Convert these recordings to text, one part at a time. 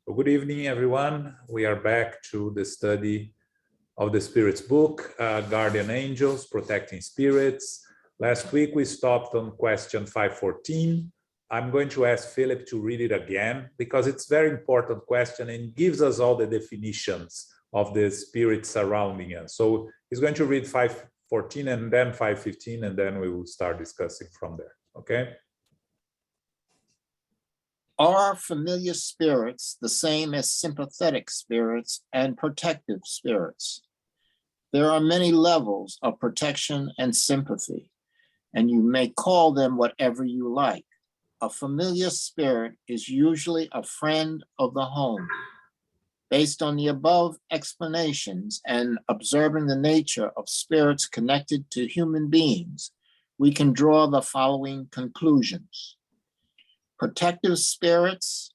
Well, good evening, everyone. We are back to the study of the Spirits book, Guardian Angels, Protecting Spirits. Last week, we stopped on question 514. I'm going to ask Philip to read it again because it's a very important question and gives us all the definitions of the spirits surrounding us. So he's going to read 514 and then 515, and then we will start discussing from there, okay? Are familiar spirits the same as sympathetic spirits and protective spirits? There are many levels of protection and sympathy, and you may call them whatever you like. A familiar spirit is usually a friend of the home. Based on the above explanations and observing the nature of spirits connected to human beings, we can draw the following conclusions. Protective spirits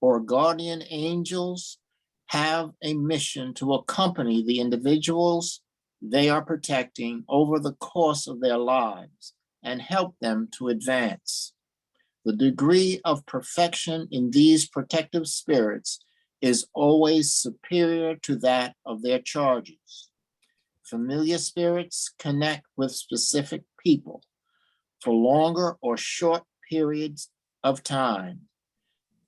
or guardian angels have a mission to accompany the individuals they are protecting over the course of their lives and help them to advance. The degree of perfection in these protective spirits is always superior to that of their charges. Familiar spirits connect with specific people for longer or short periods of time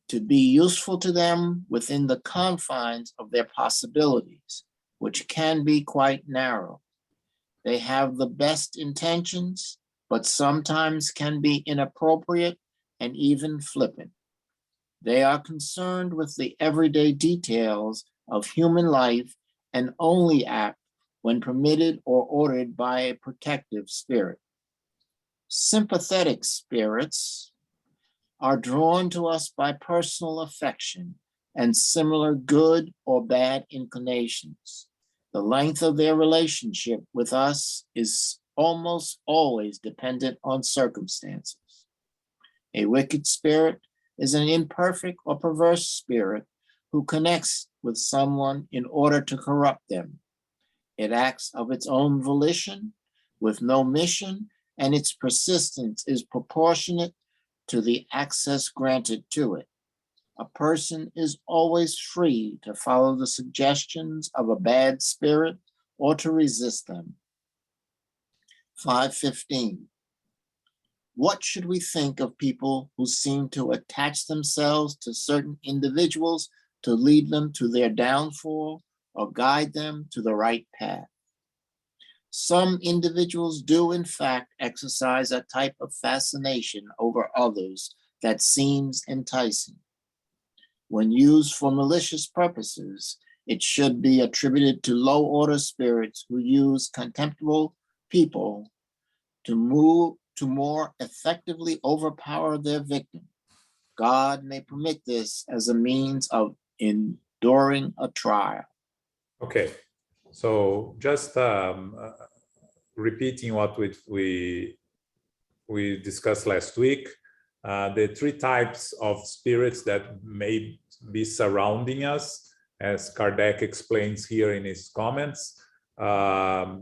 to be useful to them within the confines of their possibilities, which can be quite narrow. They have the best intentions, but sometimes can be inappropriate and even flippant. They are concerned with the everyday details of human life and only act when permitted or ordered by a protective spirit. Sympathetic spirits are drawn to us by personal affection and similar good or bad inclinations. The length of their relationship with us is almost always dependent on circumstances. A wicked spirit is an imperfect or perverse spirit who connects with someone in order to corrupt them. It acts of its own volition with no mission, and its persistence is proportionate to the access granted to it. A person is always free to follow the suggestions of a bad spirit or to resist them. 515. What should we think of people who seem to attach themselves to certain individuals to lead them to their downfall or guide them to the right path? Some individuals do, in fact, exercise a type of fascination over others that seems enticing. When used for malicious purposes, it should be attributed to low-order spirits who use contemptible people to more effectively overpower their victim. God may permit this as a means of enduring a trial. Okay. So just repeating what we discussed last week, the three types of spirits that may be surrounding us, as Kardec explains here in his comments. I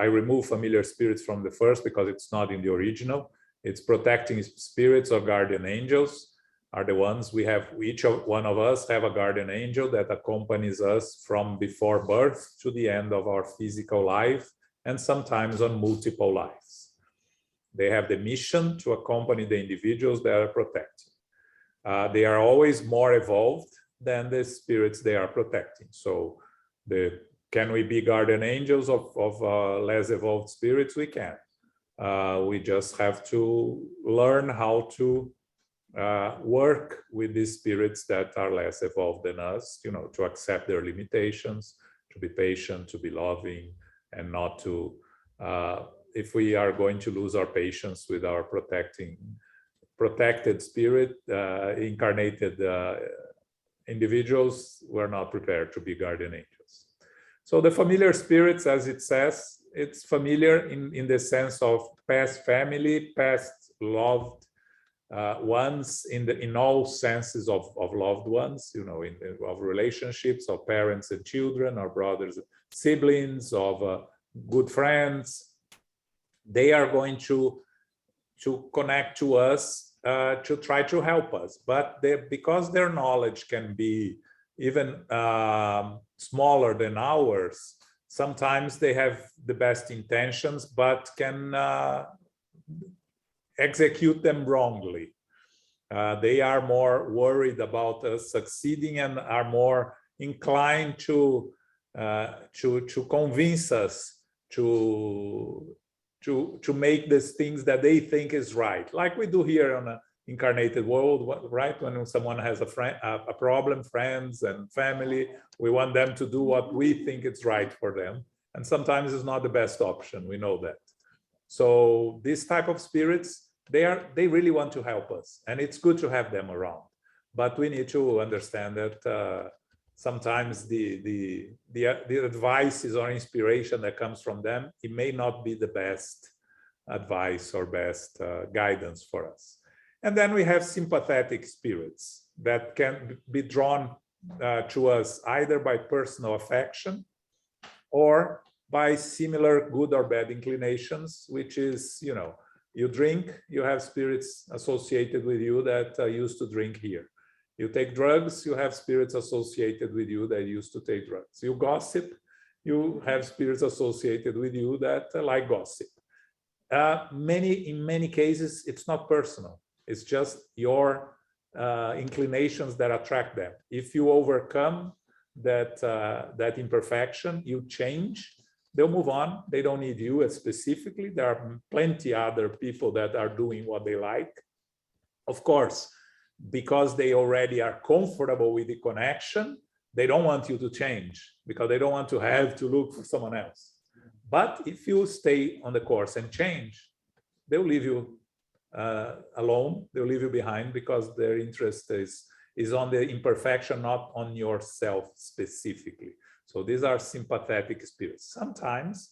remove familiar spirits from the first because it's not in the original. It's protecting spirits or guardian angels are the ones we have. Each one of us have a guardian angel that accompanies us from before birth to the end of our physical life, and sometimes on multiple lives. They have the mission to accompany the individuals that are protecting. They are always more evolved than the spirits they are protecting. So can we be guardian angels of less evolved spirits? We can. We just have to learn how to work with these spirits that are less evolved than us, to accept their limitations, to be patient, to be loving, and not to, if we are going to lose our patience with our protected spirit, incarnated individuals, we're not prepared to be guardian angels. So the familiar spirits, as it says, it's familiar in the sense of past family, past loved ones, in all senses of loved ones, of relationships, of parents and children, or brothers, siblings, of good friends. They are going to connect to us to try to help us. But because their knowledge can be even smaller than ours, sometimes they have the best intentions, but can execute them wrongly. They are more worried about us succeeding and are more inclined to convince us to make these things that they think is right, like we do here on an incarnated world, right? When someone has a problem, friends and family, we want them to do what we think is right for them, and sometimes it's not the best option. We know that. So this type of spirits, they really want to help us, and it's good to have them around. But we need to understand that sometimes the advices or inspiration that comes from them, it may not be the best advice or best guidance for us. And then we have sympathetic spirits that can be drawn to us either by personal affection or by similar good or bad inclinations, which is, you know, you drink, you have spirits associated with you that used to drink here. You take drugs, you have spirits associated with you that used to take drugs. You gossip, you have spirits associated with you that like gossip. In many cases, it's not personal. It's just your inclinations that attract them. If you overcome that imperfection, you change, they'll move on. They don't need you specifically. There are plenty other people that are doing what they like. Of course, because they already are comfortable with the connection, they don't want you to change because they don't want to have to look for someone else. But if you stay on the course and change, they'll leave you alone. They'll leave you behind because their interest is on the imperfection, not on yourself specifically. So these are sympathetic spirits. Sometimes,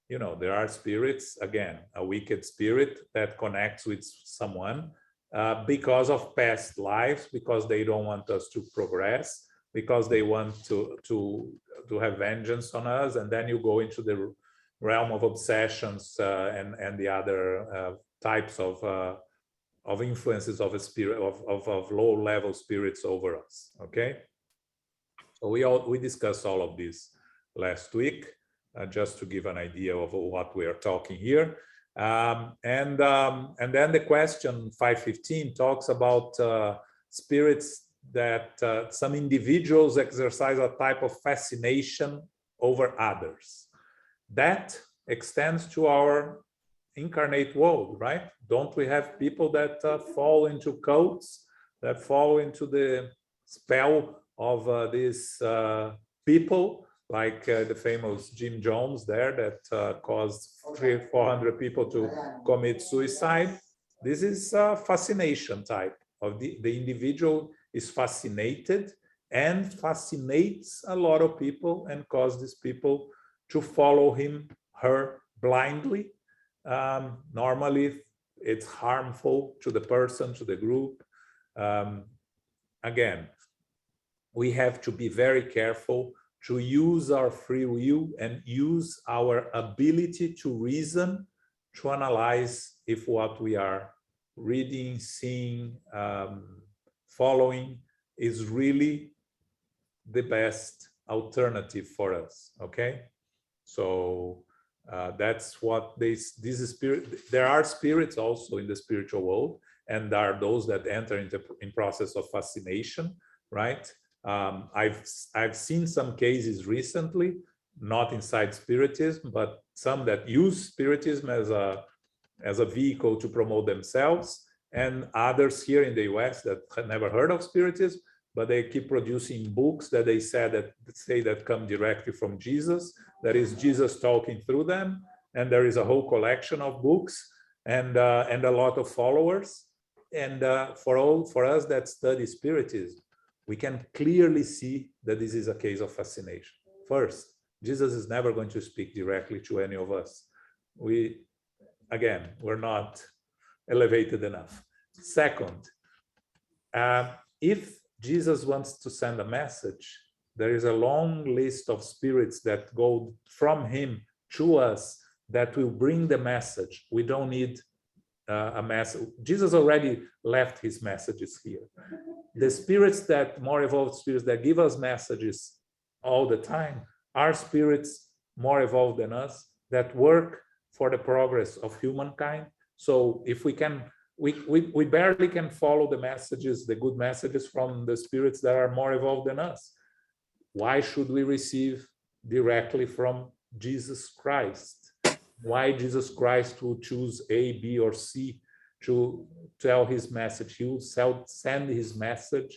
you know, there are spirits, again, a wicked spirit that connects with someone because of past lives, because they don't want us to progress, because they want to have vengeance on us. And then you go into the realm of obsessions and the other types of influences of a spirit, of low-level spirits over us, okay? So we discussed all of this last week, just to give an idea of what we are talking here. And then the question 515 talks about spirits that some individuals exercise a type of fascination over others. That extends to our incarnate world, right? Don't we have people that fall into cults, that fall into the spell of these people, like the famous Jim Jones there that caused 300-400 people to commit suicide? This is a fascination type of the individual is fascinated and fascinates a lot of people and cause these people to follow him, her blindly. Normally, it's harmful to the person, to the group. Again, we have to be very careful to use our free will and use our ability to reason to analyze if what we are reading, seeing, following is really the best alternative for us, okay? So that's what these spirit. There are spirits also in the spiritual world, and there are those that enter in process of fascination, right? I've seen some cases recently, not inside Spiritism, but some that use Spiritism as a vehicle to promote themselves, and others here in the US that had never heard of Spiritism, but they keep producing books that they say that come directly from Jesus. That is Jesus talking through them, and there is a whole collection of books and a lot of followers. And for us that study Spiritism, we can clearly see that this is a case of fascination. First, Jesus is never going to speak directly to any of us. We're not elevated enough. Second, if Jesus wants to send a message, there is a long list of spirits that go from him to us that will bring the message. We don't need a message. Jesus already left his messages here. The spirits that, more evolved spirits that give us messages all the time, are spirits more evolved than us that work for the progress of humankind. So if we can, we barely can follow the messages, the good messages from the spirits that are more evolved than us. Why should we receive directly from Jesus Christ? Why Jesus Christ will choose A, B, or C to tell his message? He will send his message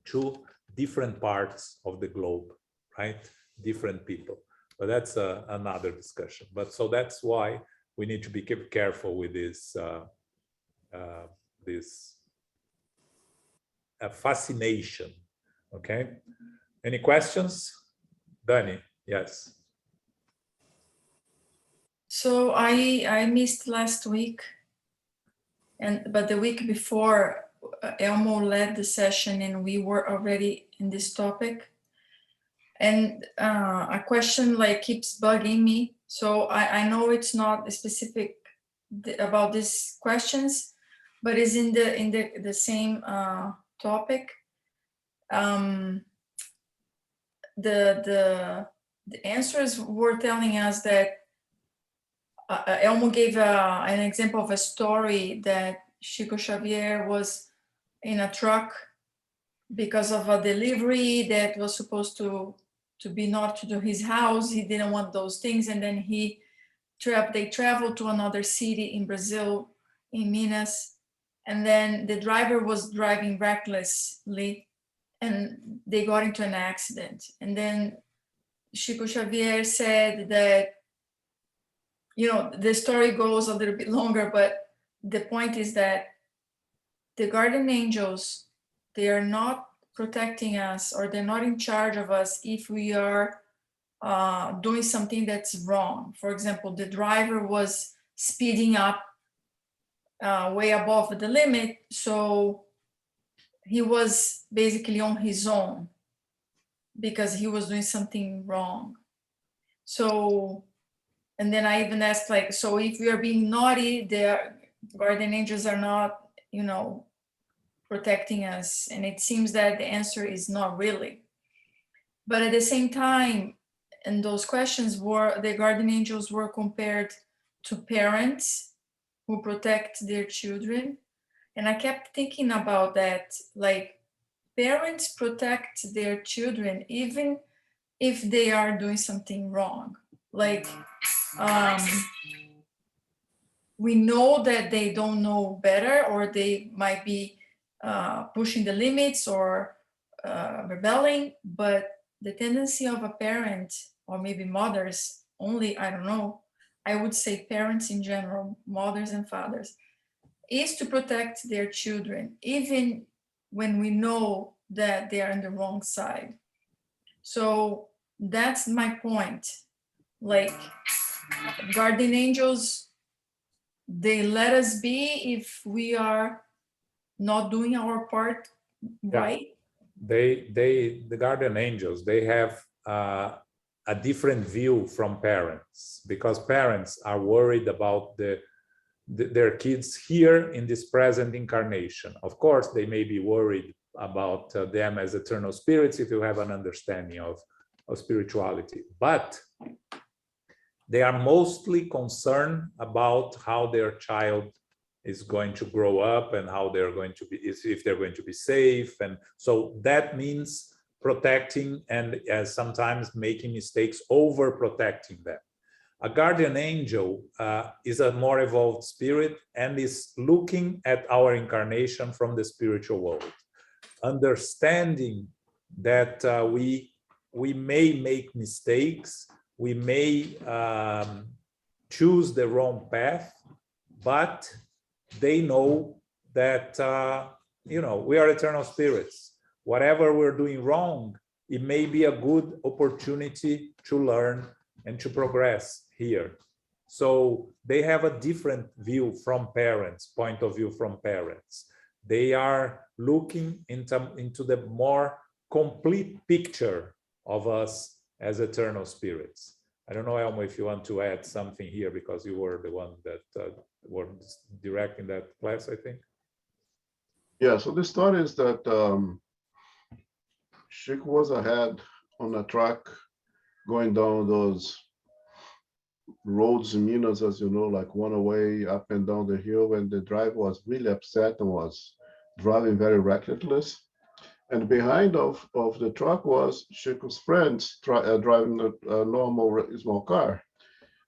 to different parts of the globe, right? Different people. But that's another discussion. But so that's why we need to be careful with this fascination. Okay. Any questions, Dani? Yes. So I missed last week, but the week before, Elmo led the session, and we were already in this topic. And a question like keeps bugging me. So I know it's not specific about these questions, but it's in the same topic. The answers were telling us that Elmo gave an example of a story that Chico Xavier was in a truck because of a delivery that was supposed to be not to his house. He didn't want those things, and then they traveled to another city in Brazil, in Minas, and then the driver was driving recklessly, and they got into an accident. And then Chico Xavier said that, the story goes a little bit longer, but the point is that the guardian angels, they are not protecting us, or they're not in charge of us if we are doing something that's wrong. For example, the driver was speeding up way above the limit, so he was basically on his own because he was doing something wrong. So, and then I even asked, like, so if we are being naughty, the guardian angels are not, protecting us. And it seems that the answer is not really. But at the same time, and those questions were, the guardian angels were compared to parents who protect their children. And I kept thinking about that, like, parents protect their children even if they are doing something wrong. Like, we know that they don't know better, or they might be pushing the limits or rebelling, but the tendency of a parent, or maybe mothers only, I don't know, I would say parents in general, mothers and fathers, is to protect their children, even when we know that they are on the wrong side. So that's my point. Like, guardian angels, they let us be if we are not doing our part right. The guardian angels, they have a different view from parents, because parents are worried about their kids here in this present incarnation. Of course, they may be worried about them as eternal spirits if you have an understanding of spirituality, but they are mostly concerned about how their child is going to grow up and how they're going to be, if they're going to be safe. And so that means protecting and sometimes making mistakes, overprotecting them. A guardian angel is a more evolved spirit and is looking at our incarnation from the spiritual world, understanding that we may make mistakes, we may choose the wrong path, but they know that we are eternal spirits. Whatever we're doing wrong, it may be a good opportunity to learn and to progress here. So they have a different view from parents, point of view from parents. They are looking into the more complete picture of us as eternal spirits. I don't know, Elmo, if you want to add something here, because you were the one that were direct in that class, I think. Yeah, so the story is that Chico was ahead on a truck going down those roads in Minas, as you know, like one away up and down the hill, and the driver was really upset and was driving very reckless. And behind of the truck was Chico's friends driving a normal small car.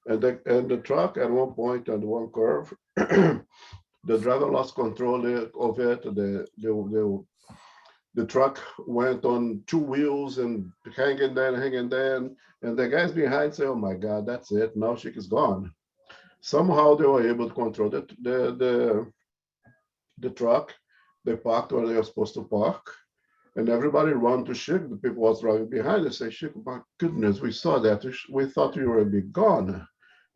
And the truck at one point on one curve, the driver lost control of it. The truck went on two wheels and hanging there. And the guys behind say, oh my God, that's it. Now Chico is gone. Somehow they were able to control the truck. They parked where they were supposed to park. And everybody ran to Chico. The people was driving behind. They say, Chico, my goodness, we saw that. We thought you were be gone.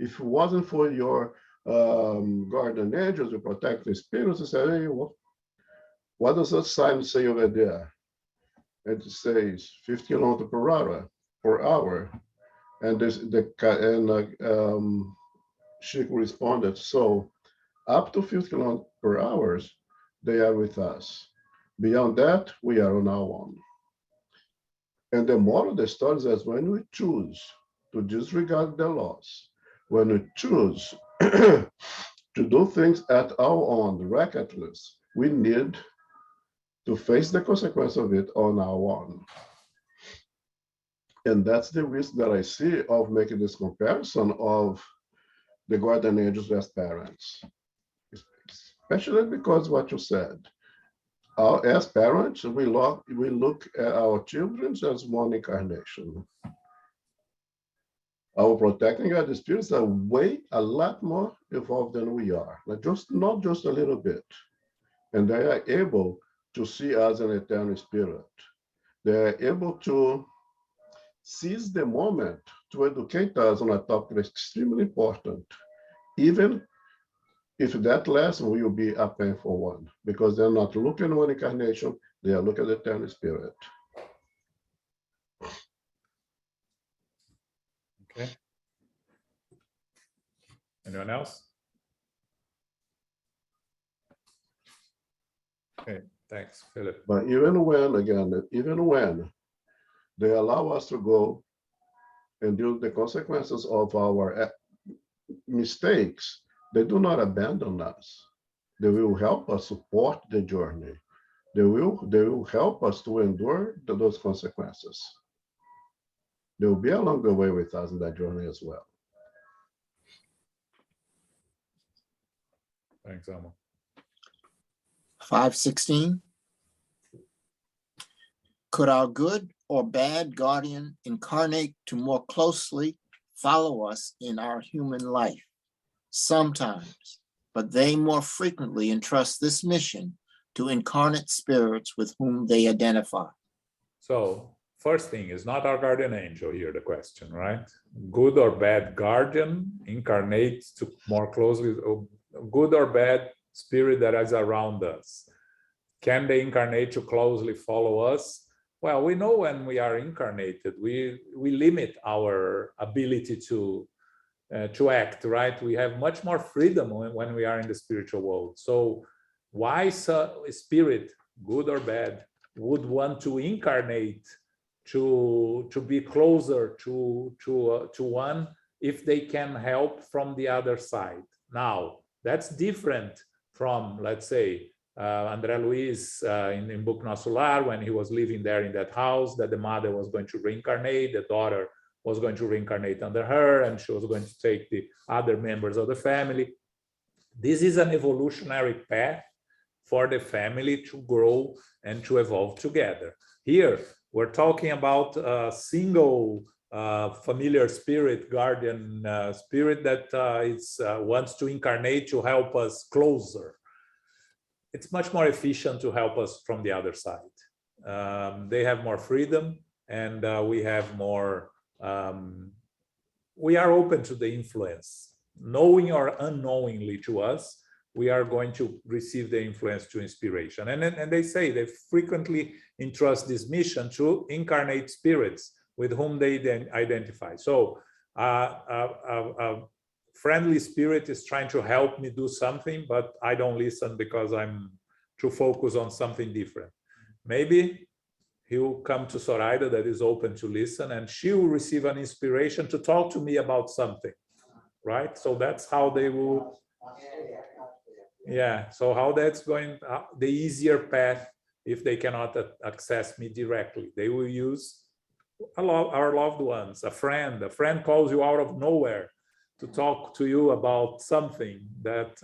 If it wasn't for your guardian angels, your protecting spirits, they say, hey, what does that sign say over there? And it says 50 kilometers per hour. And Chico responded, so up to 50 kilometers per hour, they are with us. Beyond that, we are on our own. And the moral of the story is that when we choose to disregard the laws, when we choose to do things at our own, reckless, we need to face the consequence of it on our own. And that's the risk that I see of making this comparison of the guardian angels as parents, especially because what you said. As parents, we look at our children as one incarnation. Our protecting guardian spirits are a lot more evolved than we are, not just a little bit. And they are able to see us an eternal spirit. They are able to seize the moment to educate us on a topic that's extremely important, even if that lesson will be a painful one, because they're not looking at one incarnation, they are looking at the eternal spirit. Okay. Anyone else? Okay, thanks, Philip. But even when they allow us to go and deal with the consequences of our mistakes, they do not abandon us. They will help us support the journey. They will help us to endure those consequences. They will be along the way with us in that journey as well. Thanks, Amo. 516. Could our good or bad guardian incarnate to more closely follow us in our human life? Sometimes, but they more frequently entrust this mission to incarnate spirits with whom they identify. So first thing is not our guardian angel here, the question, right? Good or bad guardian incarnates to more closely, good or bad spirit that is around us. Can they incarnate to closely follow us? Well, we know when we are incarnated, we limit our ability to act, right? We have much more freedom when we are in the spiritual world. So why a spirit, good or bad, would want to incarnate to be closer to one if they can help from the other side? Now, that's different from, let's say, André Luiz in Book Nosso Lar, when he was living there in that house, that the mother was going to reincarnate, the daughter was going to reincarnate under her, and she was going to take the other members of the family. This is an evolutionary path for the family to grow and to evolve together. Here, we're talking about a single familiar spirit, guardian spirit that wants to incarnate to help us closer. It's much more efficient to help us from the other side. They have more freedom, and we have more. We are open to the influence, knowing or unknowingly to us. We are going to receive the influence to inspiration, and they say they frequently entrust this mission to incarnate spirits with whom they then identify. So friendly spirit is trying to help me do something, but I don't listen because I'm too focused on something different. Maybe he will come to Zoraida that is open to listen, and she will receive an inspiration to talk to me about something, right? So that's how they will, yeah, so how that's going, the easier path if they cannot access me directly. They will use our loved ones, a friend calls you out of nowhere to talk to you about something that,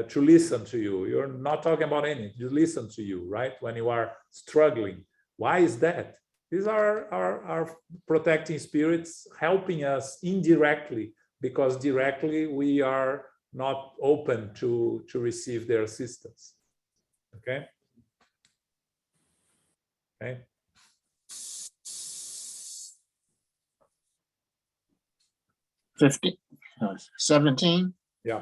to listen to you. You're not talking about anything, you listen to you, right? When you are struggling. Why is that? These are our protecting spirits helping us indirectly, because directly we are not open to receive their assistance. Okay? Okay. 17. Yeah.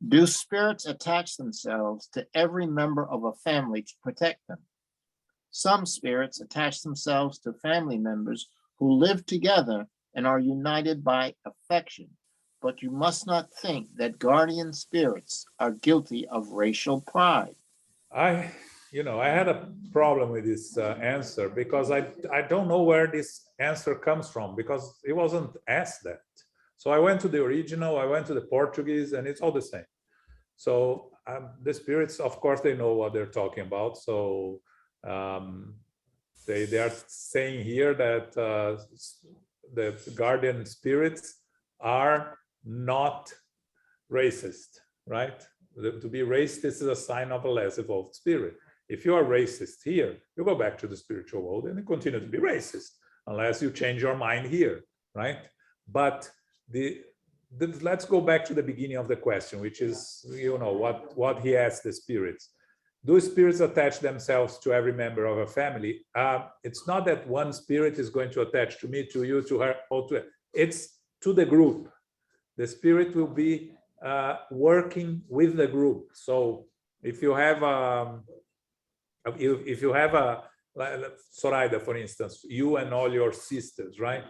Do spirits attach themselves to every member of a family to protect them? Some spirits attach themselves to family members who live together and are united by affection, but you must not think that guardian spirits are guilty of racial pride. I had a problem with this answer, because I don't know where this answer comes from, because it wasn't asked that. So I went to the original, I went to the Portuguese, and it's all the same. So the spirits, of course, they know what they're talking about. So they are saying here that the guardian spirits are not racist, right? To be racist is a sign of a less evolved spirit. If you are racist here, you go back to the spiritual world and you continue to be racist, unless you change your mind here, right? But let's go back to the beginning of the question, which is, what he asked the spirits. Do spirits attach themselves to every member of a family? It's not that one spirit is going to attach to me, to you, to her, or to her. It's to the group. The spirit will be working with the group. So if you have Zoraida, for instance, you and all your sisters, right?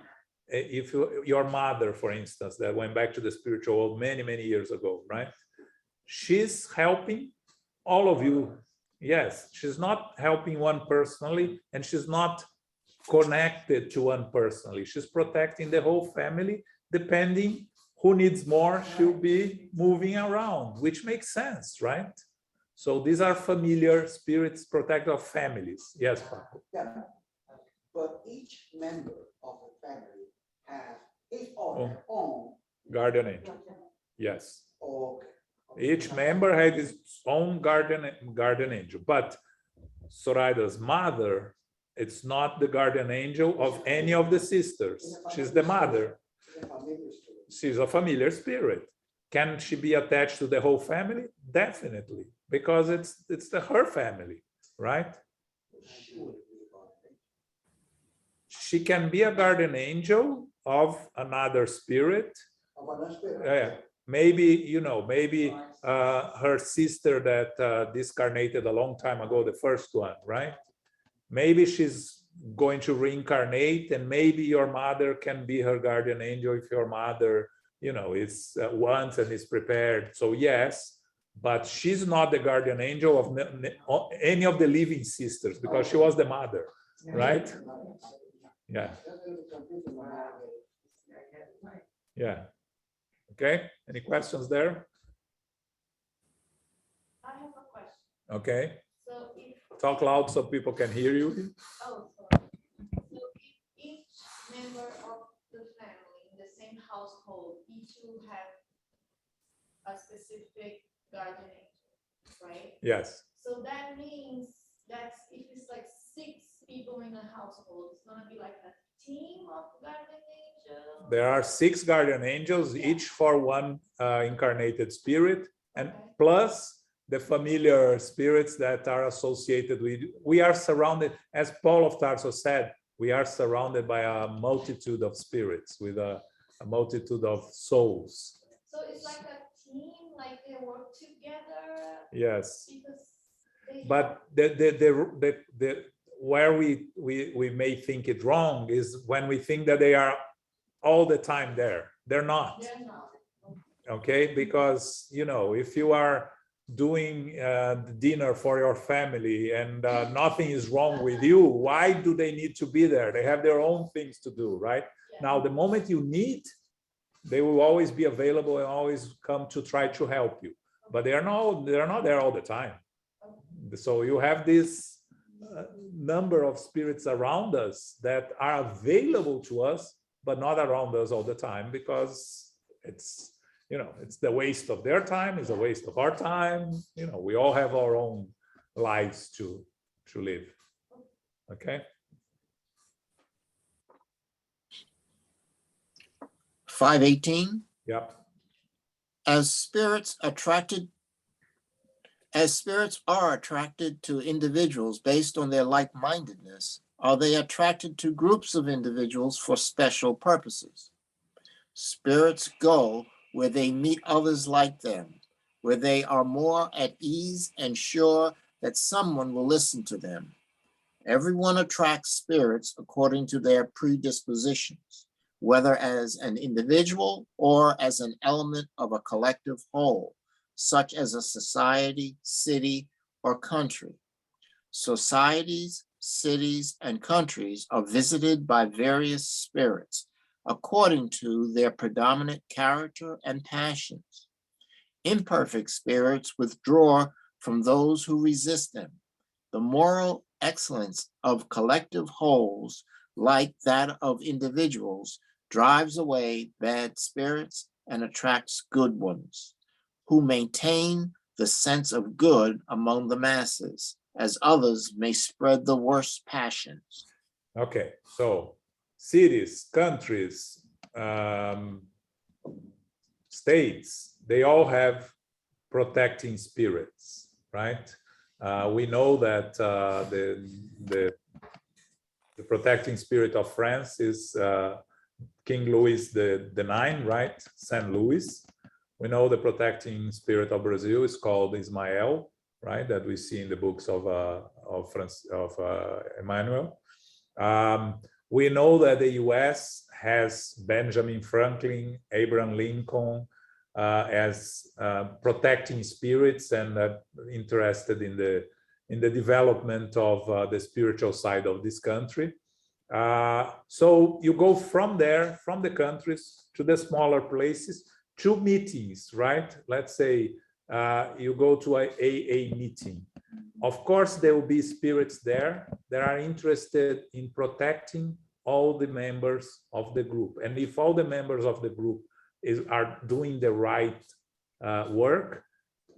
If your mother, for instance, that went back to the spiritual world many, many years ago, right? She's helping all of you. Yes, she's not helping one personally, and she's not connected to one personally. She's protecting the whole family. Depending who needs more, she'll be moving around, which makes sense, right? So these are familiar spirits, protector of families. Yes, Paco. Yeah, but each member of the family has his or her own guardian angel. Yes. Okay. Each member had his own guardian angel, but Zoraida's mother, it's not the guardian angel of any of the sisters. She's the mother. She's a familiar spirit. Can she be attached to the whole family? Definitely, because it's her family, right? She can be a guardian angel of another spirit. Maybe, maybe her sister that discarnated a long time ago, the first one, right? Maybe she's going to reincarnate, and maybe your mother can be her guardian angel if your mother, is once and is prepared. So yes, but she's not the guardian angel of any of the living sisters, because she was the mother, right? Yeah. Yeah. Okay. Any questions there? I have a question. Okay. So if Talk loud so people can hear you. sorry. So if each member of the family in the same household, each will have a specific guardian angel, right? Yes. So that means that if it's like 6 people in a household, it's gonna be like a team of guardian angels. There are 6 guardian angels, each for one incarnated spirit, and plus the familiar spirits that are associated with. We are surrounded, as Paul of Tarso said, we are surrounded by a multitude of spirits, with a multitude of souls. So it's like a team, like they work together. Yes. Because they But where we may think it wrong is when we think that they are all the time there. They're not. They're not. Okay, because if you are doing dinner for your family and nothing is wrong with you, why do they need to be there? They have their own things to do, right? Now, the moment you need, they will always be available and always come to try to help you, but they're not there all the time. So you have this number of spirits around us that are available to us, but not around us all the time, because it's the waste of their time, it's a waste of our time. We all have our own lives to live. Okay. 518. Yeah. As spirits are attracted to individuals based on their like-mindedness, are they attracted to groups of individuals for special purposes? Spirits go where they meet others like them, where they are more at ease and sure that someone will listen to them. Everyone attracts spirits according to their predispositions, whether as an individual or as an element of a collective whole, such as a society, city, or country. Societies, cities, and countries are visited by various spirits according to their predominant character and passions. Imperfect spirits withdraw from those who resist them. The moral excellence of collective wholes, like that of individuals, drives away bad spirits and attracts good ones, who maintain the sense of good among the masses, as others may spread the worst passions. Okay, so cities, countries, states, they all have protecting spirits, right? We know that the protecting spirit of France is King Louis the IX, right? Saint Louis. We know the protecting spirit of Brazil is called Ismael, right? That we see in the books of Emmanuel. We know that the U.S. has Benjamin Franklin, Abraham Lincoln as protecting spirits and interested in the development of the spiritual side of this country. So you go from there, from the countries to the smaller places, to meetings, right? Let's say you go to a AA meeting. Of course, there will be spirits there that are interested in protecting all the members of the group. And if all the members of the group are doing the right work,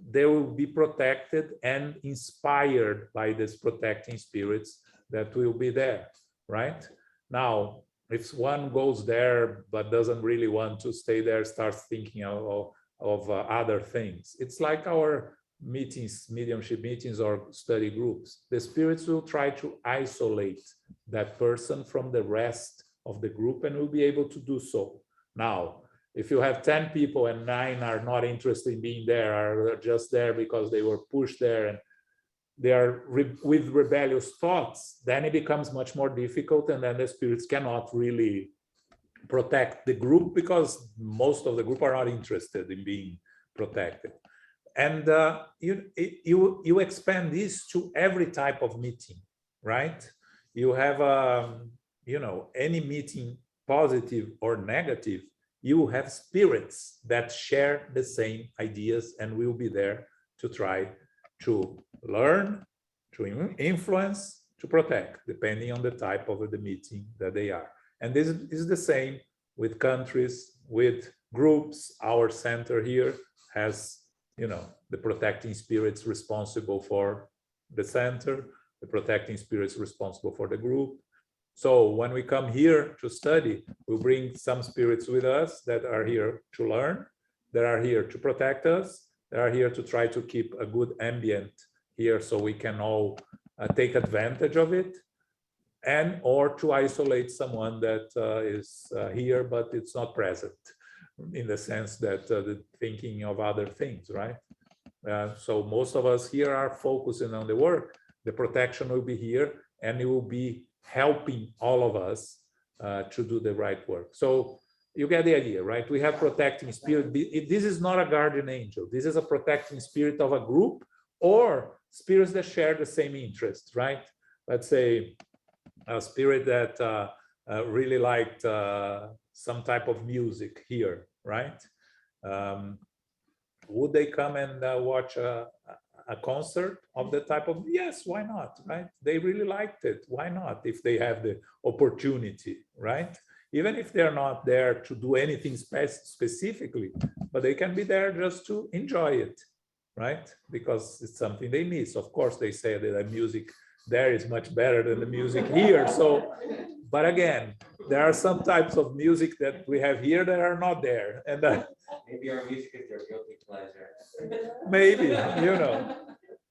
they will be protected and inspired by these protecting spirits that will be there, right? Now, if one goes there but doesn't really want to stay there, starts thinking of other things, it's like our meetings, mediumship meetings or study groups. The spirits will try to isolate that person from the rest of the group and will be able to do so. Now, if you have 10 people and 9 are not interested in being there, are just there because they were pushed there and they are with rebellious thoughts, then it becomes much more difficult, and then the spirits cannot really protect the group because most of the group are not interested in being protected. And you expand this to every type of meeting, right? You have any meeting, positive or negative, you have spirits that share the same ideas and will be there to try to learn, to influence, to protect, depending on the type of the meeting that they are. And this is the same with countries, with groups. Our center here has, the protecting spirits responsible for the center, the protecting spirits responsible for the group. So when we come here to study, we'll bring some spirits with us that are here to learn, that are here to protect us, that are here to try to keep a good ambient here so we can all take advantage of it, and or to isolate someone that is here but it's not present, in the sense that the thinking of other things, right? So most of us here are focusing on the work. The protection will be here and it will be helping all of us to do the right work. So you get the idea, right? We have protecting spirit. This is not a guardian angel. This is a protecting spirit of a group or spirits that share the same interest, right? Let's say a spirit that really liked some type of music here, right? Would they come and watch a concert of that type of? Yes, why not, right? They really liked it. Why not, if they have the opportunity, right? Even if they're not there to do anything specifically, but they can be there just to enjoy it, right? Because it's something they miss. Of course, they say that the music there is much better than the music here. So, but again, there are some types of music that we have here that are not there. And maybe our music is their guilty pleasure. Maybe, you know,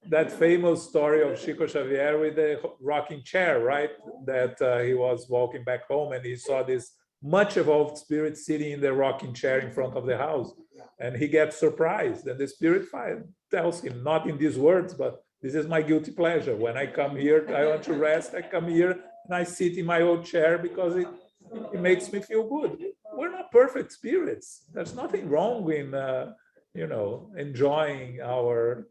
that famous story of Chico Xavier with the rocking chair, right? That he was walking back home and he saw this much evolved spirit sitting in the rocking chair in front of the house. And he gets surprised. And the spirit tells him, not in these words, but this is my guilty pleasure. When I come here, I want to rest. I come here and I sit in my old chair because it makes me feel good. We're not perfect spirits. There's nothing wrong in, you know, enjoying our,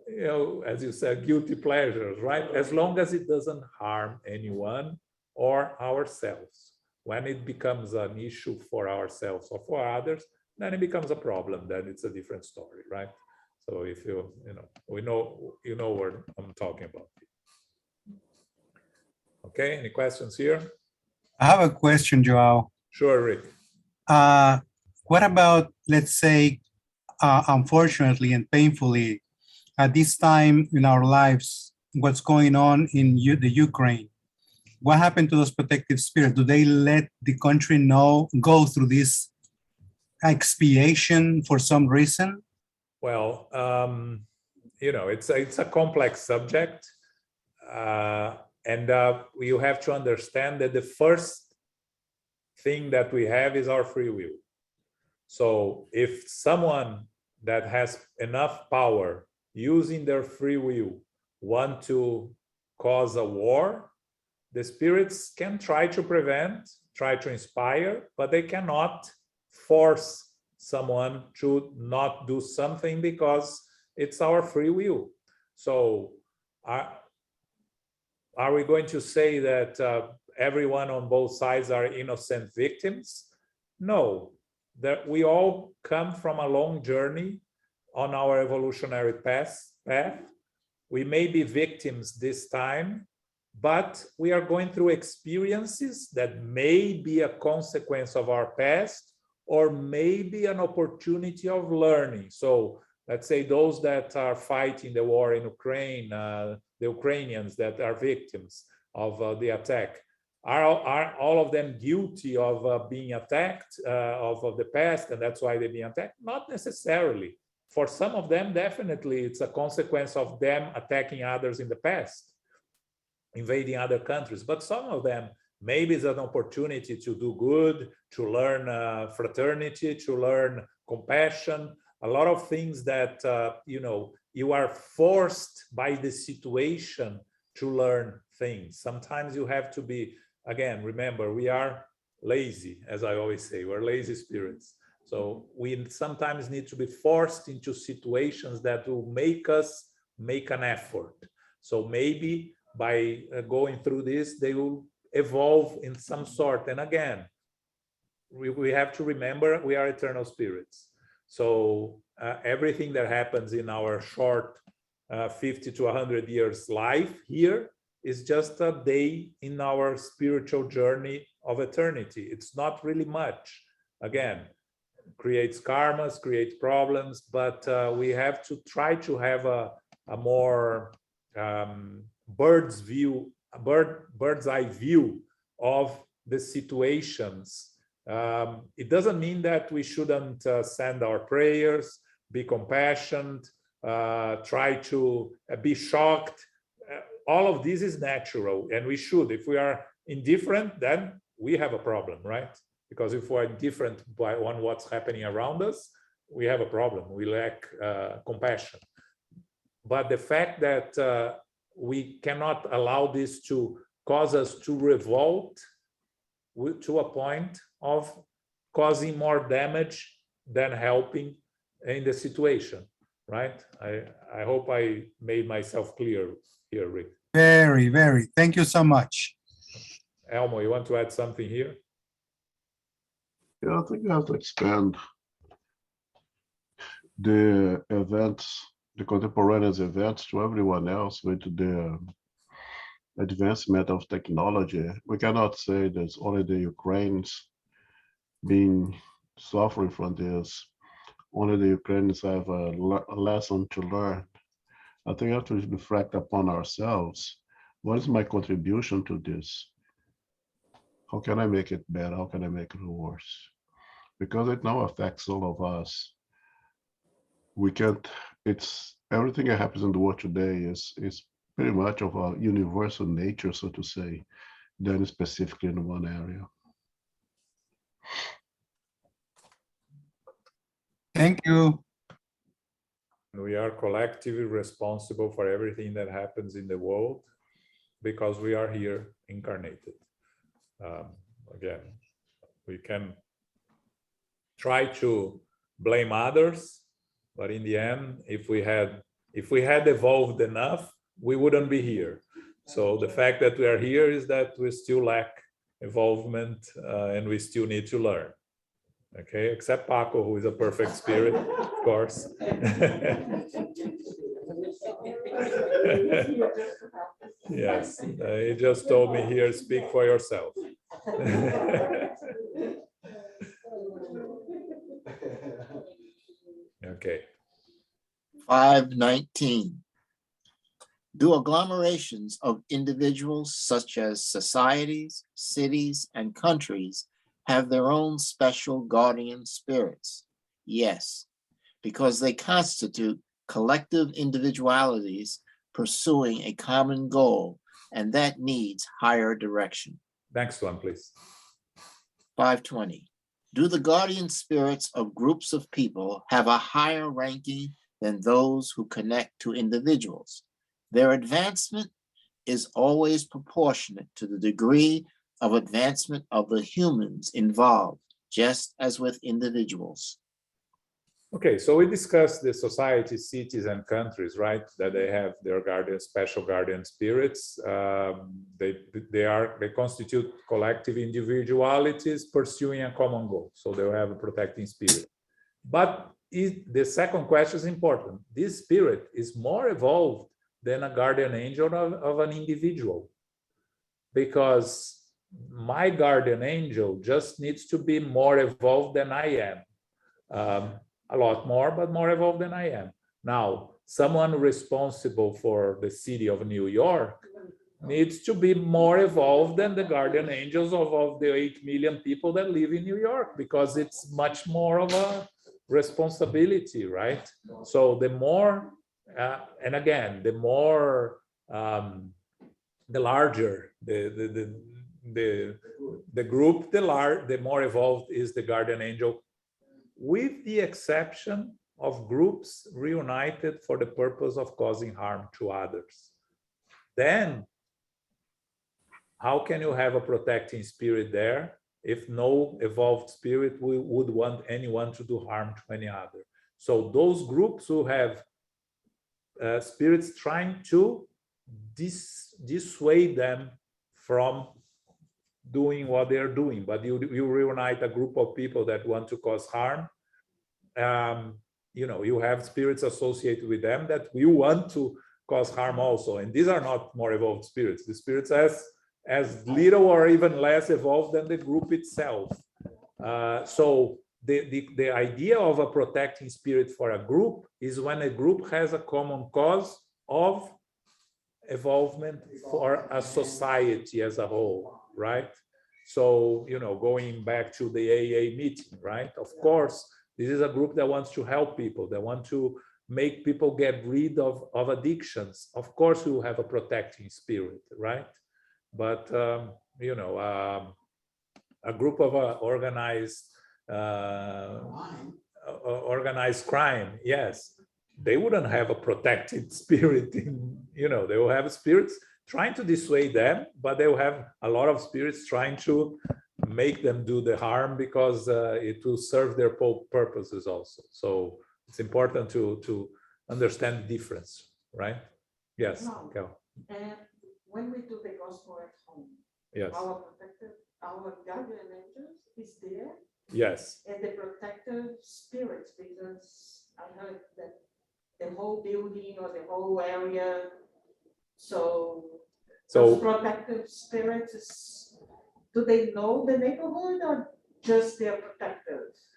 you know, as you said, guilty pleasures, right? As long as it doesn't harm anyone or ourselves. When it becomes an issue for ourselves or for others, then it becomes a problem. Then it's a different story, right? So if you know, you know what I'm talking about. Okay, any questions here? I have a question, Joao. Sure, Rick. What about, let's say, unfortunately and painfully, at this time in our lives, what's going on in the Ukraine? What happened to those protective spirits? Do they let the country go through this expiation for some reason? Well, you know, it's a complex subject. And you have to understand that the first thing that we have is our free will. So if someone that has enough power using their free will want to cause a war, the spirits can try to prevent, try to inspire, but they cannot force someone to not do something because it's our free will. So are we going to say that everyone on both sides are innocent victims? No, that we all come from a long journey on our evolutionary path. We may be victims this time, but we are going through experiences that may be a consequence of our past or maybe an opportunity of learning. So let's say those that are fighting the war in Ukraine, the Ukrainians that are victims of the attack, are all of them guilty of being attacked of the past, and that's why they're being attacked? Not necessarily. For some of them, definitely, it's a consequence of them attacking others in the past, invading other countries. But some of them, maybe it's an opportunity to do good, to learn fraternity, to learn compassion, a lot of things that, you know, you are forced by the situation to learn things. Sometimes you have to be, again, remember, we are lazy, as I always say, we're lazy spirits. So we sometimes need to be forced into situations that will make us make an effort. So maybe by going through this, they will evolve in some sort. And again, we have to remember we are eternal spirits. So everything that happens in our short 50 to 100 years life here is just a day in our spiritual journey of eternity. It's not really much. Again, creates karmas, creates problems, but we have to try to have a more bird's eye view of the situations. It doesn't mean that we shouldn't send our prayers, be compassionate, try to be shocked. All of this is natural, and we should. If we are indifferent, then we have a problem, right? Because if we're indifferent on what's happening around us, we have a problem. We lack compassion. But the fact that we cannot allow this to cause us to revolt to a point of causing more damage than helping in the situation, right? I hope I made myself clear here, Rick. Very, very. Thank you so much. Elmo, you want to add something here? Yeah, I think you have to expand the events, the contemporaneous events to everyone else with the advancement of technology. We cannot say there's only the Ukrainians being suffering from this. Only the Ukrainians have a lesson to learn. I think we have to reflect upon ourselves. What is my contribution to this? How can I make it better? How can I make it worse? Because it now affects all of us. We can't, it's everything that happens in the world today is pretty much of a universal nature, so to say, than specifically in one area. Thank you. We are collectively responsible for everything that happens in the world because we are here incarnated. Again, we can try to blame others, but in the end, if we had evolved enough, we wouldn't be here. So the fact that we are here is that we still lack evolvement and we still need to learn. Okay, except Paco, who is a perfect spirit, of course. Yes, he just told me here, speak for yourself. Okay. 519. Do agglomerations of individuals such as societies, cities, and countries have their own special guardian spirits? Yes, because they constitute collective individualities pursuing a common goal, and that needs higher direction. Next one, please. 520. Do the guardian spirits of groups of people have a higher ranking than those who connect to individuals? Their advancement is always proportionate to the degree of advancement of the humans involved, just as with individuals. Okay, so we discussed the societies, cities, and countries, right? That they have their special guardian spirits. They constitute collective individualities pursuing a common goal. So they have a protecting spirit. But the second question is important. This spirit is more evolved than a guardian angel of an individual, because my guardian angel just needs to be more evolved than I am. A lot more, but more evolved than I am. Now, someone responsible for the city of New York needs to be more evolved than the guardian angels of the 8 million people that live in New York, because it's much more of a responsibility, right? So the more, and again, the more, the larger the group, the more evolved is the guardian angel, with the exception of groups reunited for the purpose of causing harm to others. Then, how can you have a protecting spirit there if no evolved spirit would want anyone to do harm to any other? So those groups who have spirits trying to dissuade them from doing what they're doing, but you reunite a group of people that want to cause harm, you have spirits associated with them that will want to cause harm also, and these are not more evolved spirits. The spirits as little or even less evolved than the group itself. So the idea of a protecting spirit for a group is when a group has a common cause of evolvement for a society as a whole, right? So, going back to the AA meeting, right? Of course, this is a group that wants to help people, that want to make people get rid of addictions. Of course, we will have a protecting spirit, right? But, a group of organized crime, yes, they wouldn't have a protected spirit they will have spirits trying to dissuade them, but they will have a lot of spirits trying to make them do the harm, because it will serve their purposes also. So it's important to understand the difference, right? Yes, No. Kel. And when we do the gospel at home, Yes, our protective, our guardian angels is there, yes. and the protective spirits, because I heard that the whole building or the whole area, so those So protective spirits, do they know the neighborhood or just their protectors?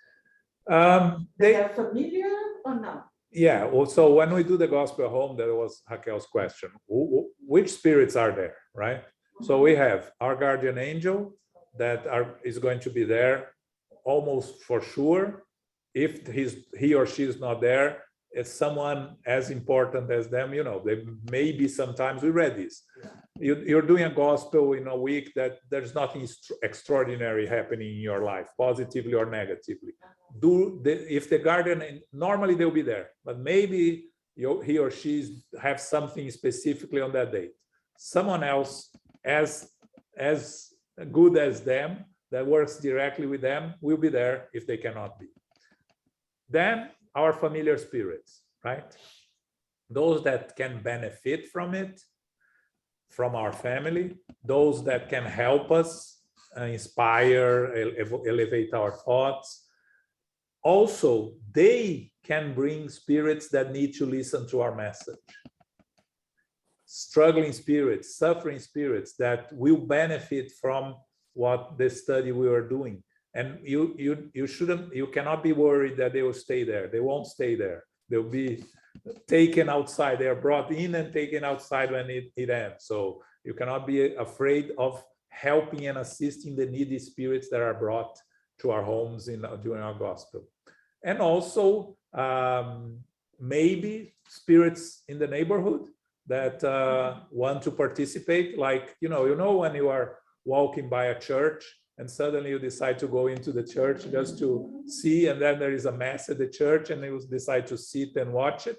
They are familiar or not? yeah, well, so when we do the gospel at home, that was Raquel's question. Which spirits are there, right? So we have our guardian angel that is going to be there almost for sure. If he or she is not there, it's someone as important as them. You know, they maybe sometimes we read this. You're doing a gospel in a week that there's nothing extraordinary happening in your life, positively or negatively. If the guardian, normally they'll be there, but maybe he or she have something specifically on that date. Someone else as good as them, that works directly with them, will be there if they cannot be. Then our familiar spirits, right? Those that can benefit from it, from our family, those that can help us inspire, elevate our thoughts. Also, they can bring spirits that need to listen to our message. Struggling spirits, suffering spirits that will benefit from what the study we are doing. And you cannot be worried that they will stay there. They won't stay there. They'll be taken outside. They are brought in and taken outside when it ends. So you cannot be afraid of helping and assisting the needy spirits that are brought to our homes during our gospel. And also maybe spirits in the neighborhood that want to participate, like, you know, when you are walking by a church and suddenly you decide to go into the church just to see, and then there is a mass at the church and you decide to sit and watch it.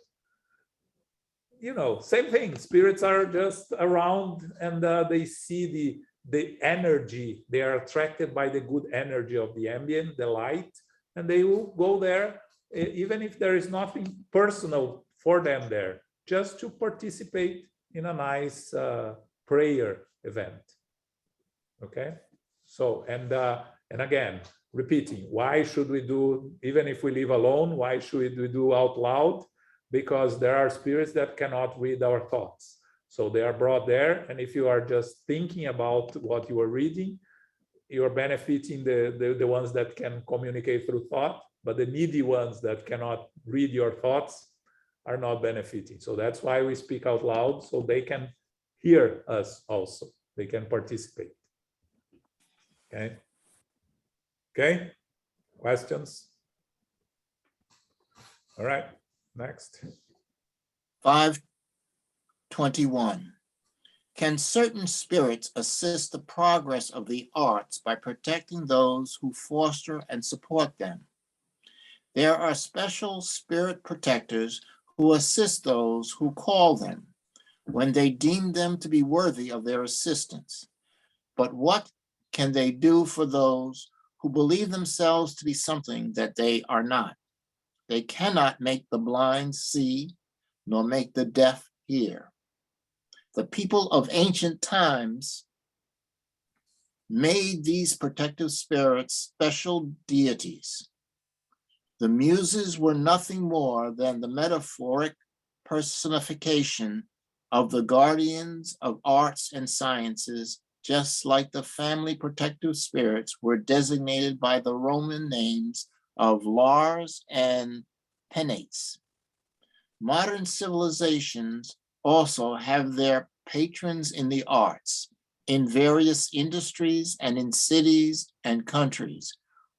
You know, same thing. Spirits are just around and they see the energy. They are attracted by the good energy of the ambient, the light, and they will go there, even if there is nothing personal for them there, just to participate in a nice prayer event. Okay, so and again, repeating, why should we do, even if we live alone, why should we do out loud? Because there are spirits that cannot read our thoughts, so they are brought there, and if you are just thinking about what you are reading, you are benefiting the ones that can communicate through thought, but the needy ones that cannot read your thoughts are not benefiting. So that's why we speak out loud, so they can hear us also. They can participate. Okay. Okay. Questions? All right. Next. 521. Can certain spirits assist the progress of the arts by protecting those who foster and support them? There are special spirit protectors who assist those who call them when they deem them to be worthy of their assistance. But what can they do for those who believe themselves to be something that they are not? They cannot make the blind see, nor make the deaf hear. The people of ancient times made these protective spirits special deities. The muses were nothing more than the metaphoric personification of the guardians of arts and sciences, just like the family protective spirits were designated by the Roman names of Lars and Penates. Modern civilizations also have their patrons in the arts, in various industries and in cities and countries,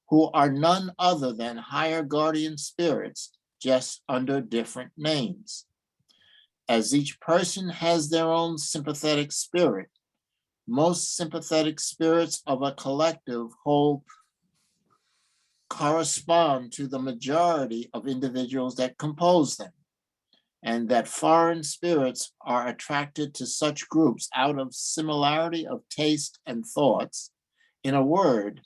who are none other than higher guardian spirits, just under different names. As each person has their own sympathetic spirit, most sympathetic spirits of a collective whole correspond to the majority of individuals that compose them, and that foreign spirits are attracted to such groups out of similarity of taste and thoughts, In a word,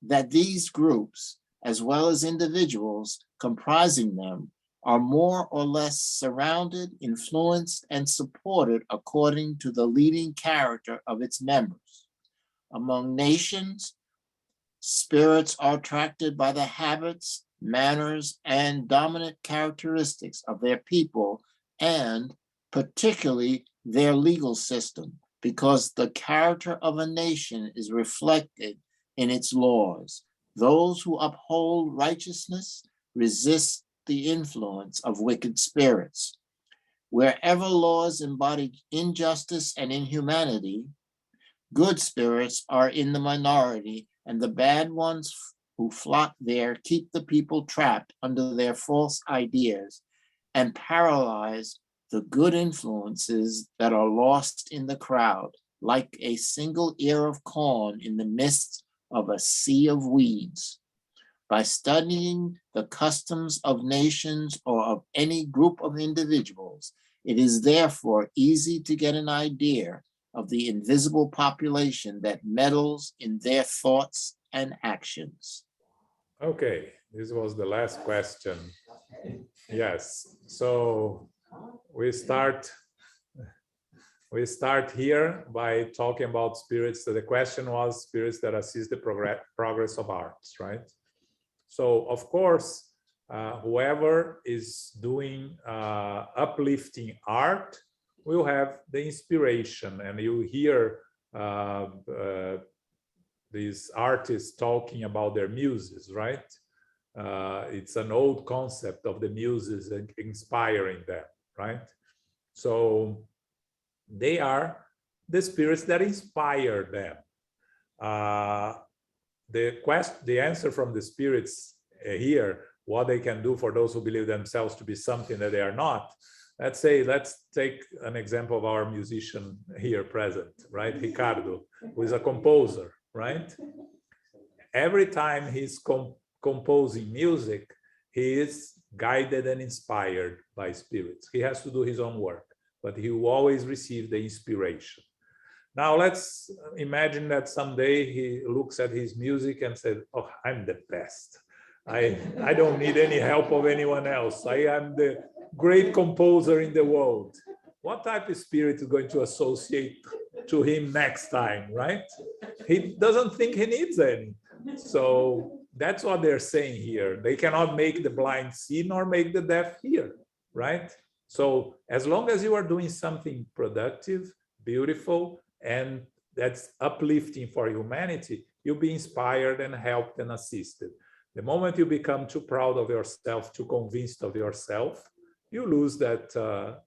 that these groups, as well as individuals comprising them, are more or less surrounded, influenced, and supported according to the leading character of its members. Among nations, spirits are attracted by the habits, manners, and dominant characteristics of their people, and particularly their legal system, because the character of a nation is reflected in its laws. Those who uphold righteousness resist the influence of wicked spirits. Wherever laws embody injustice and inhumanity, good spirits are in the minority, and the bad ones who flock there keep the people trapped under their false ideas and paralyze the good influences that are lost in the crowd, like a single ear of corn in the midst of a sea of weeds. By studying the customs of nations or of any group of individuals, it is therefore easy to get an idea of the invisible population that meddles in their thoughts and actions. Okay, this was the last question. Yes, so we start here by talking about spirits. So the question was spirits that assist the progress of arts, right? So of course, whoever is doing uplifting art will have the inspiration, and you hear these artists talking about their muses, right? It's an old concept of the muses inspiring them, right? So they are the spirits that inspire them. The answer from the spirits here, what they can do for those who believe themselves to be something that they are not. Let's take an example of our musician here present, right? Ricardo, who is a composer, right? Every time he's composing music, he is guided and inspired by spirits. He has to do his own work, but he will always receive the inspiration. Now let's imagine that someday he looks at his music and says, oh, I'm the best. I don't need any help of anyone else. I am the great composer in the world. What type of spirit is going to associate to him next time, right? He doesn't think he needs any. So that's what they're saying here. They cannot make the blind see nor make the deaf hear, right? So as long as you are doing something productive, beautiful, and that's uplifting for humanity, you'll be inspired and helped and assisted. The moment you become too proud of yourself, too convinced of yourself, you lose that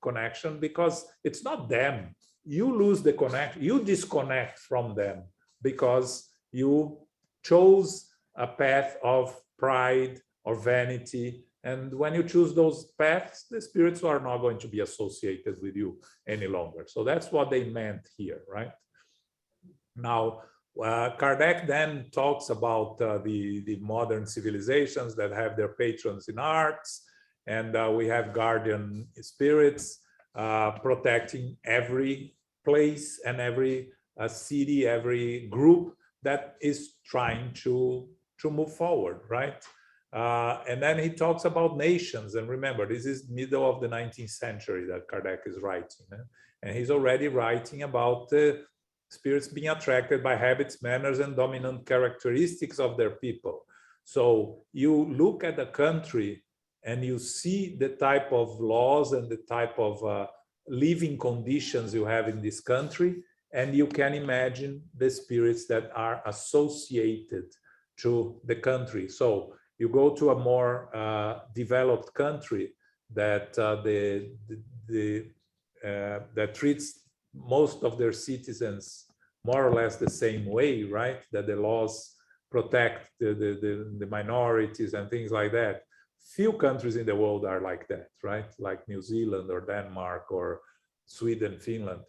connection, because it's not them. You lose the connection, you disconnect from them because you chose a path of pride or vanity. And when you choose those paths, the spirits are not going to be associated with you any longer. So that's what they meant here, right? Now, Kardec then talks about the modern civilizations that have their patrons in arts, and we have guardian spirits protecting every place and every city, every group that is trying to move forward, right? And then he talks about nations, and remember, this is middle of the 19th century that Kardec is writing, and he's already writing about spirits being attracted by habits, manners, and dominant characteristics of their people. So you look at the country and you see the type of laws and the type of living conditions you have in this country, and you can imagine the spirits that are associated to the country. So you go to a more developed country that that treats most of their citizens more or less the same way, right? That the laws protect the minorities and things like that. Few countries in the world are like that, right? Like New Zealand or Denmark or Sweden, Finland.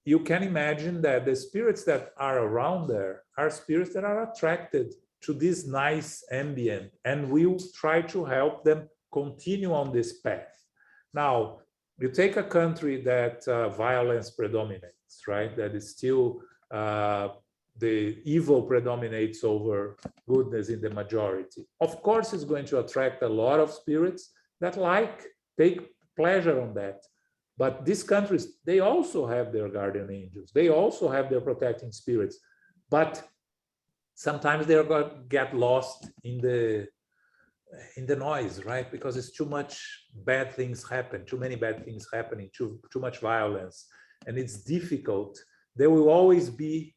You can imagine that the spirits that are around there are spirits that are attracted to this nice ambient, and will try to help them continue on this path. Now, you take a country that violence predominates, right? That is still the evil predominates over goodness in the majority. Of course, it's going to attract a lot of spirits that take pleasure on that. But these countries, they also have their guardian angels. They also have their protecting spirits. But sometimes they're going to get lost in the noise, right? Because it's too much bad things happen, too many bad things happening, too much violence. And it's difficult. There will always be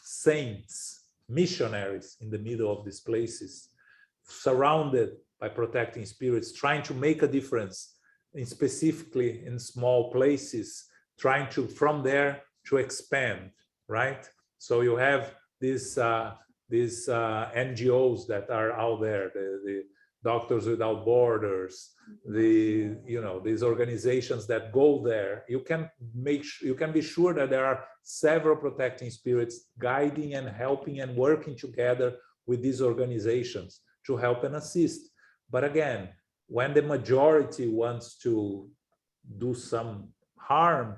saints, missionaries in the middle of these places, surrounded by protecting spirits, trying to make a difference, specifically in small places, trying to, from there, to expand, right? So you have these NGOs that are out there, the Doctors Without Borders, these organizations that go there. You can be sure that there are several protecting spirits guiding and helping and working together with these organizations to help and assist. But again, when the majority wants to do some harm,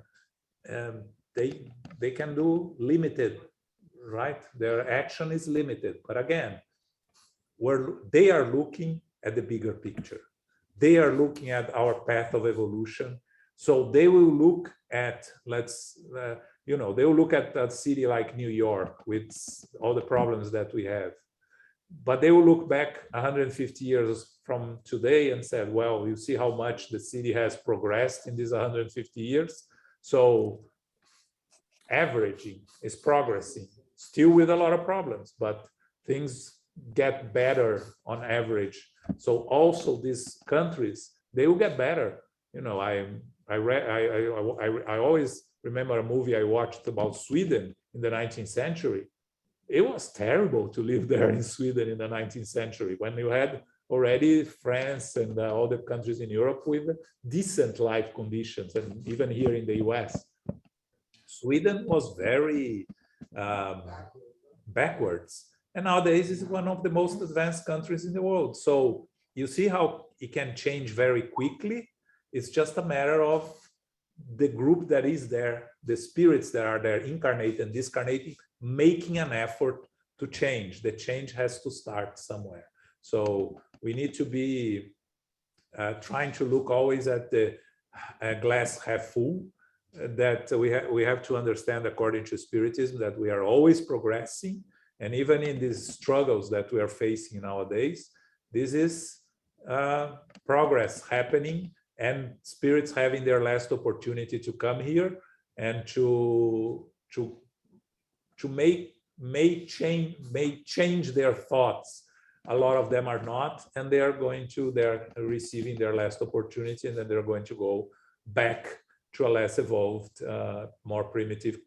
they can do limited, right? Their action is limited. But again, they are looking at the bigger picture. They are looking at our path of evolution. So they will look at, they will look at a city like New York with all the problems that we have. But they will look back 150 years from today and said, well, you see how much the city has progressed in these 150 years. So averaging is progressing, still with a lot of problems, but things get better on average. So also these countries, they will get better. I always remember a movie I watched about Sweden in the 19th century. It was terrible to live there in Sweden in the 19th century when you had already France and all the countries in Europe with decent life conditions, and even here in the US. Sweden was very backwards. And nowadays is one of the most advanced countries in the world. So you see how it can change very quickly. It's just a matter of the group that is there, the spirits that are there, incarnate and discarnating, making an effort to change. The change has to start somewhere. So we need to be trying to look always at the glass half full, that we have to understand, according to Spiritism, that we are always progressing. And even in these struggles that we are facing nowadays, this is progress happening, and spirits having their last opportunity to come here and to may change their thoughts. A lot of them are not, and they're receiving their last opportunity, and then they're going to go back to a less evolved, more primitive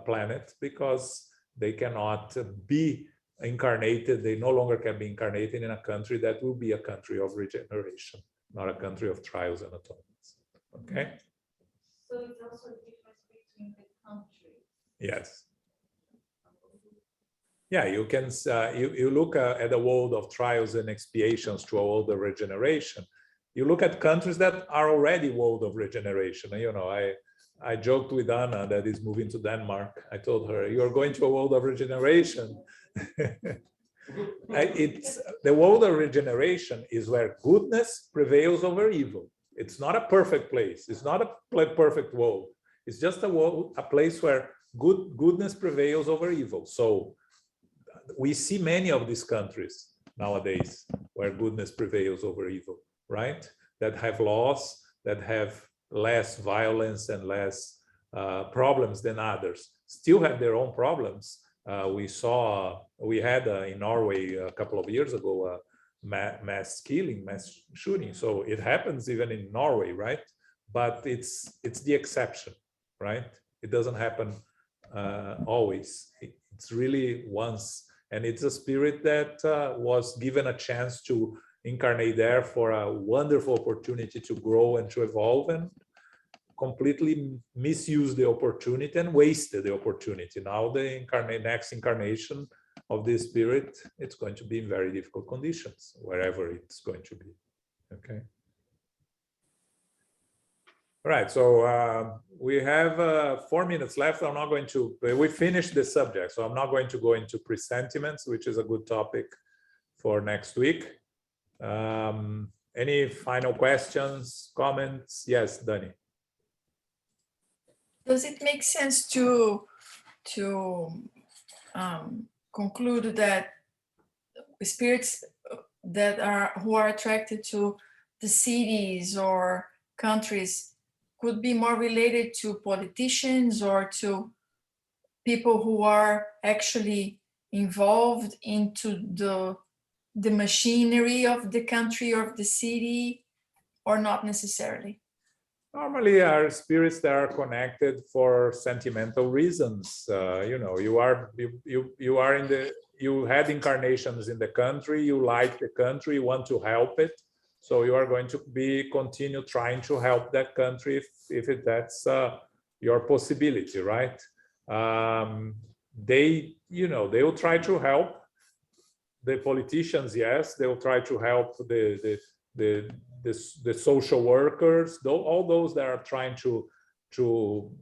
planet, because they cannot be incarnated. They no longer can be incarnated in a country that will be a country of regeneration, not a country of trials and atonements. Okay? So it's also a difference between the countries. Yes. Yeah, you can you look at a world of trials and expiations to a world of regeneration. You look at countries that are already world of regeneration. I joked with Anna that is moving to Denmark. I told her, you're going to a world of regeneration. The world of regeneration is where goodness prevails over evil. It's not a perfect place. It's not a perfect world. It's just a place where goodness prevails over evil. So we see many of these countries nowadays where goodness prevails over evil, right? That have laws, that have less violence and less problems than others. Still have their own problems. We had in Norway a couple of years ago mass killing, mass shooting. So it happens even in Norway, right? But it's the exception, right? It doesn't happen always. It's really once, and it's a spirit that was given a chance to incarnate there for a wonderful opportunity to grow and to evolve, and completely misused the opportunity and wasted the opportunity. Now the next incarnation of this spirit, it's going to be in very difficult conditions, wherever it's going to be. Okay. All right, so we have 4 minutes left. I'm not going to, we finished the subject, so I'm not going to go into presentiments, which is a good topic for next week. Any final questions, comments? Yes, Dani. Does it make sense to conclude that spirits who are attracted to the cities or countries could be more related to politicians or to people who are actually involved into the machinery of the country or of the city, or not necessarily? Normally are spirits that are connected for sentimental reasons. You know, you had incarnations in the country, you like the country, you want to help it. So you are going to continue trying to help that country if that's your possibility, right? They will try to help the politicians. Yes, they will try to help the social workers, all those that are trying to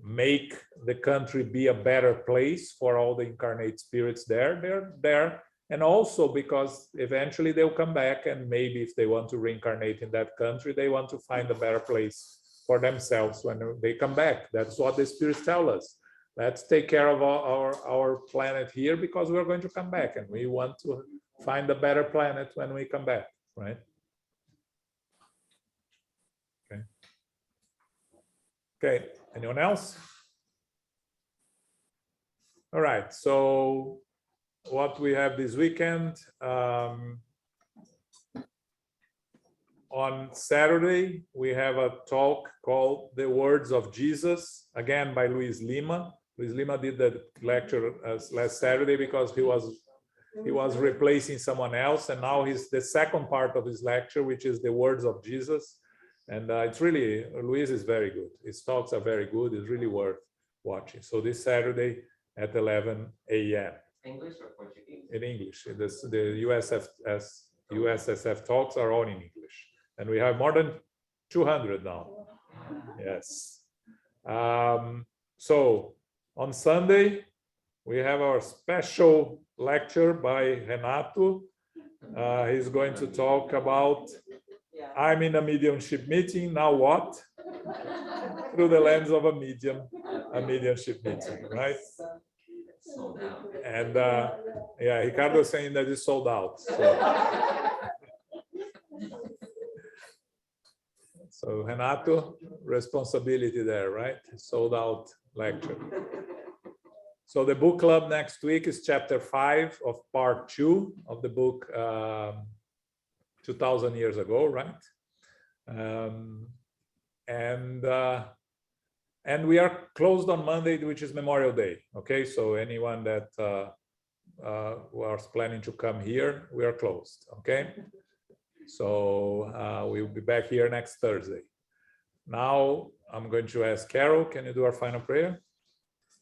make the country be a better place for all the incarnate spirits there. They're there. And also because eventually they'll come back, and maybe if they want to reincarnate in that country, they want to find a better place for themselves when they come back. That's what the spirits tell us. Let's take care of our planet here because we're going to come back, and we want to find a better planet when we come back, right? Okay, anyone else? All right, so what we have this weekend, on Saturday, we have a talk called The Words of Jesus, again by Luis Lima. Luis Lima did the lecture last Saturday because he was replacing someone else, and now he's the second part of his lecture, which is The Words of Jesus. And it's really, Luis is very good. His talks are very good. It's really worth watching. So this Saturday at 11 a.m. English or Portuguese? In English. The USSF talks are all in English. And we have more than 200 now. Yes. So on Sunday, we have our special lecture by Renato. He's going to talk about I'm in a mediumship meeting, now what? Through the lens of a mediumship meeting, right? Sold out. And yeah, Ricardo is saying that it's sold out. So Renato, responsibility there, right? Sold out lecture. So the book club next week is chapter 5 of part 2 of the book 2000 years ago, right? And we are closed on Monday, which is Memorial Day. Okay, so anyone that was planning to come here, we are closed. Okay, so we'll be back here next Thursday. Now I'm going to ask Carol, can you do our final prayer?